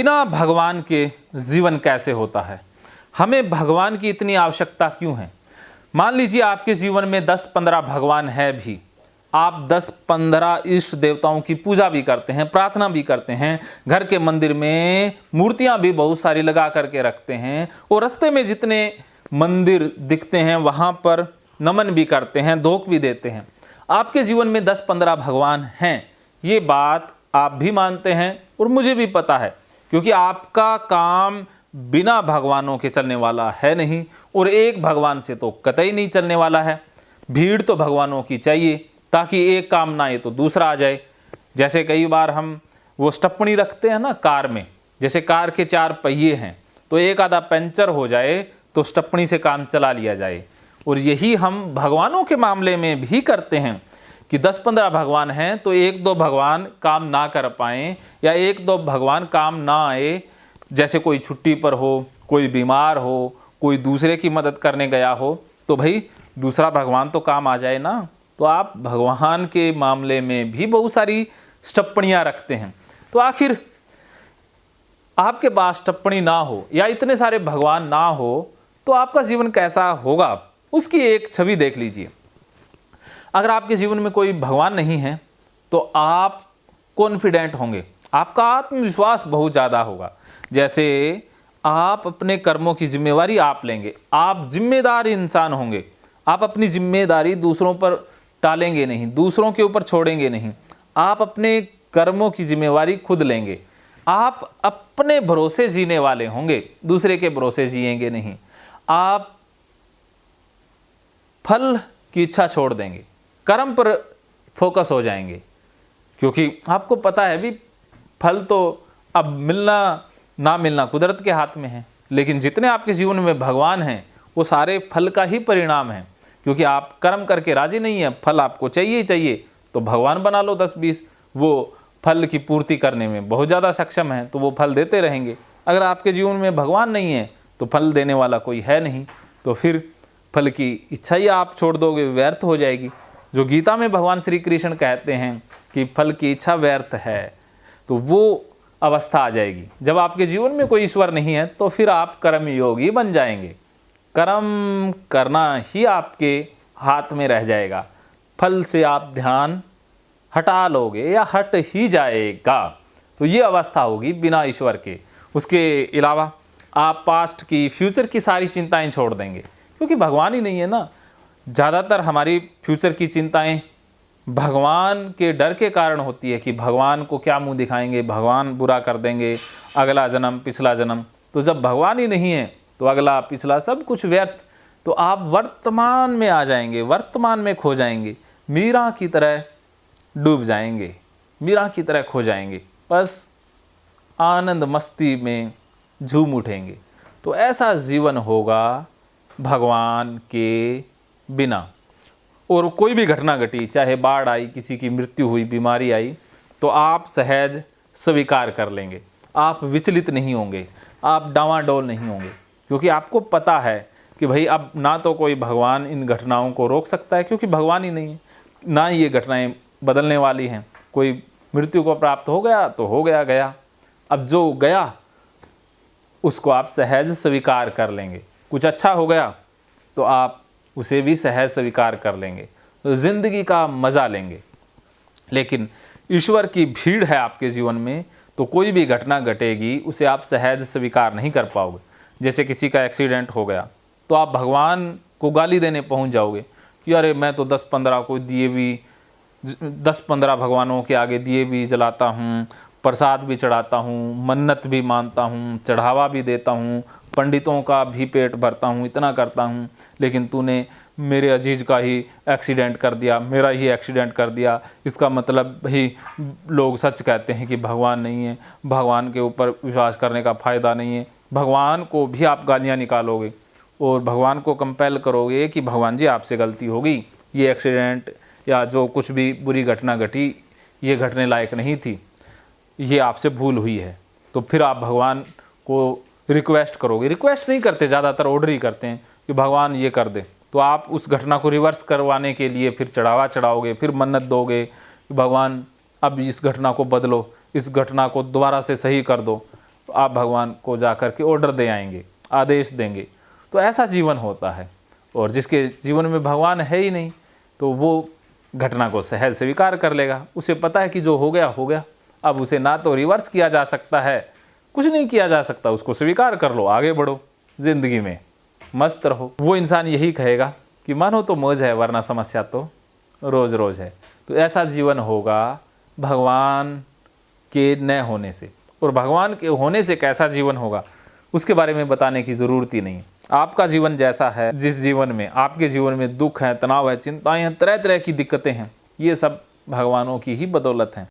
बिना भगवान के जीवन कैसे होता है? हमें भगवान की इतनी आवश्यकता क्यों है? मान लीजिए आपके जीवन में 10-15 भगवान है भी, आप 10-15 इष्ट देवताओं की पूजा भी करते हैं, प्रार्थना भी करते हैं, घर के मंदिर में मूर्तियां भी बहुत सारी लगा करके रखते हैं और रास्ते में जितने मंदिर दिखते हैं वहां पर नमन भी करते हैं, धोख भी देते हैं। आपके जीवन में 10-15 भगवान हैं, ये बात आप भी मानते हैं और मुझे भी पता है, क्योंकि आपका काम बिना भगवानों के चलने वाला है नहीं और एक भगवान से तो कतई नहीं चलने वाला है। भीड़ तो भगवानों की चाहिए ताकि एक काम ना आए तो दूसरा आ जाए। जैसे कई बार हम वो स्टप्पणी रखते हैं ना कार में, जैसे कार के 4 पहिए हैं तो एक आधा पंचर हो जाए तो स्टप्पणी से काम चला लिया जाए। और यही हम भगवानों के मामले में भी करते हैं कि 10-15 भगवान हैं तो 1-2 भगवान काम ना कर पाएँ या 1-2 भगवान काम ना आए, जैसे कोई छुट्टी पर हो, कोई बीमार हो, कोई दूसरे की मदद करने गया हो, तो भाई दूसरा भगवान तो काम आ जाए ना। तो आप भगवान के मामले में भी बहुत सारी टिप्पणियाँ रखते हैं। तो आखिर आपके पास टिप्पणी ना हो या इतने सारे भगवान ना हो तो आपका जीवन कैसा होगा, उसकी एक छवि देख लीजिए। अगर आपके जीवन में कोई भगवान नहीं है तो आप कॉन्फिडेंट होंगे, आपका आत्मविश्वास बहुत ज़्यादा होगा। जैसे आप अपने कर्मों की जिम्मेवारी आप लेंगे, आप जिम्मेदार इंसान होंगे, आप अपनी जिम्मेदारी दूसरों पर टालेंगे नहीं, दूसरों के ऊपर छोड़ेंगे नहीं, आप अपने कर्मों की जिम्मेवारी खुद लेंगे, आप अपने भरोसे जीने वाले होंगे, दूसरे के भरोसे जिएंगे नहीं, आप फल की इच्छा छोड़ देंगे, कर्म पर फोकस हो जाएंगे, क्योंकि आपको पता है भी फल तो अब मिलना ना मिलना कुदरत के हाथ में है। लेकिन जितने आपके जीवन में भगवान हैं वो सारे फल का ही परिणाम है, क्योंकि आप कर्म करके राजी नहीं है, फल आपको चाहिए ही चाहिए, तो भगवान बना लो 10-20, वो फल की पूर्ति करने में बहुत ज़्यादा सक्षम है, तो वो फल देते रहेंगे। अगर आपके जीवन में भगवान नहीं है तो फल देने वाला कोई है नहीं, तो फिर फल की इच्छा ही आप छोड़ दोगे, व्यर्थ हो जाएगी। जो गीता में भगवान श्री कृष्ण कहते हैं कि फल की इच्छा व्यर्थ है, तो वो अवस्था आ जाएगी। जब आपके जीवन में कोई ईश्वर नहीं है तो फिर आप कर्म योगी बन जाएंगे, कर्म करना ही आपके हाथ में रह जाएगा, फल से आप ध्यान हटा लोगे या हट ही जाएगा। तो ये अवस्था होगी बिना ईश्वर के। उसके अलावा आप पास्ट की, फ्यूचर की सारी चिंताएं छोड़ देंगे, क्योंकि भगवान ही नहीं है ना। ज़्यादातर हमारी फ्यूचर की चिंताएं भगवान के डर के कारण होती है कि भगवान को क्या मुंह दिखाएंगे, भगवान बुरा कर देंगे, अगला जन्म, पिछला जन्म। तो जब भगवान ही नहीं है तो अगला पिछला सब कुछ व्यर्थ। तो आप वर्तमान में आ जाएंगे, वर्तमान में खो जाएंगे, मीरा की तरह डूब जाएंगे, मीरा की तरह खो जाएंगे, बस आनंद मस्ती में झूम उठेंगे। तो ऐसा जीवन होगा भगवान के बिना। और कोई भी घटना घटी, चाहे बाढ़ आई, किसी की मृत्यु हुई, बीमारी आई, तो आप सहज स्वीकार कर लेंगे, आप विचलित नहीं होंगे, आप डावाडोल नहीं होंगे, क्योंकि आपको पता है कि भाई अब ना तो कोई भगवान इन घटनाओं को रोक सकता है, क्योंकि भगवान ही नहीं है, ना ये घटनाएं बदलने वाली हैं। कोई मृत्यु को प्राप्त हो गया तो हो गया, गया। अब जो गया उसको आप सहज स्वीकार कर लेंगे। कुछ अच्छा हो गया तो आप उसे भी सहज स्वीकार कर लेंगे, तो ज़िंदगी का मज़ा लेंगे। लेकिन ईश्वर की भीड़ है आपके जीवन में तो कोई भी घटना घटेगी उसे आप सहज स्वीकार नहीं कर पाओगे। जैसे किसी का एक्सीडेंट हो गया तो आप भगवान को गाली देने पहुंच जाओगे कि अरे मैं तो 10-15 को दिए भी, 10-15 भगवानों के आगे दिए भी जलाता हूँ, प्रसाद भी चढ़ाता हूँ, मन्नत भी मानता हूँ, चढ़ावा भी देता हूँ, पंडितों का भी पेट भरता हूँ, इतना करता हूँ, लेकिन तूने मेरे अजीज का ही एक्सीडेंट कर दिया, मेरा ही एक्सीडेंट कर दिया। इसका मतलब ही लोग सच कहते हैं कि भगवान नहीं है, भगवान के ऊपर विश्वास करने का फ़ायदा नहीं है। भगवान को भी आप गालियाँ निकालोगे और भगवान को कंपेल करोगे कि भगवान जी आपसे गलती होगी, ये एक्सीडेंट या जो कुछ भी बुरी घटना घटी ये घटने लायक नहीं थी, ये आपसे भूल हुई है। तो फिर आप भगवान को रिक्वेस्ट करोगे, रिक्वेस्ट नहीं करते, ज़्यादातर ऑर्डर ही करते हैं कि भगवान ये कर दे। तो आप उस घटना को रिवर्स करवाने के लिए फिर चढ़ावा चढ़ाओगे, फिर मन्नत दोगे कि भगवान अब इस घटना को बदलो, इस घटना को दोबारा से सही कर दो। तो आप भगवान को जा कर के ऑर्डर दे आएंगे, आदेश देंगे। तो ऐसा जीवन होता है। और जिसके जीवन में भगवान है ही नहीं तो वो घटना को सहज स्वीकार कर लेगा। उसे पता है कि जो हो गया हो गया, अब उसे ना तो रिवर्स किया जा सकता है, कुछ नहीं किया जा सकता, उसको स्वीकार कर लो, आगे बढ़ो, ज़िंदगी में मस्त रहो। वो इंसान यही कहेगा कि मानो तो मौज है वरना समस्या तो रोज़ रोज़ है। तो ऐसा जीवन होगा भगवान के न होने से। और भगवान के होने से कैसा जीवन होगा उसके बारे में बताने की ज़रूरत ही नहीं। आपका जीवन जैसा है, जिस जीवन में आपके जीवन में दुख है, तनाव है, चिंताएं हैं, तरह तरह की दिक्कतें हैं, ये सब भगवानों की ही बदौलत हैं।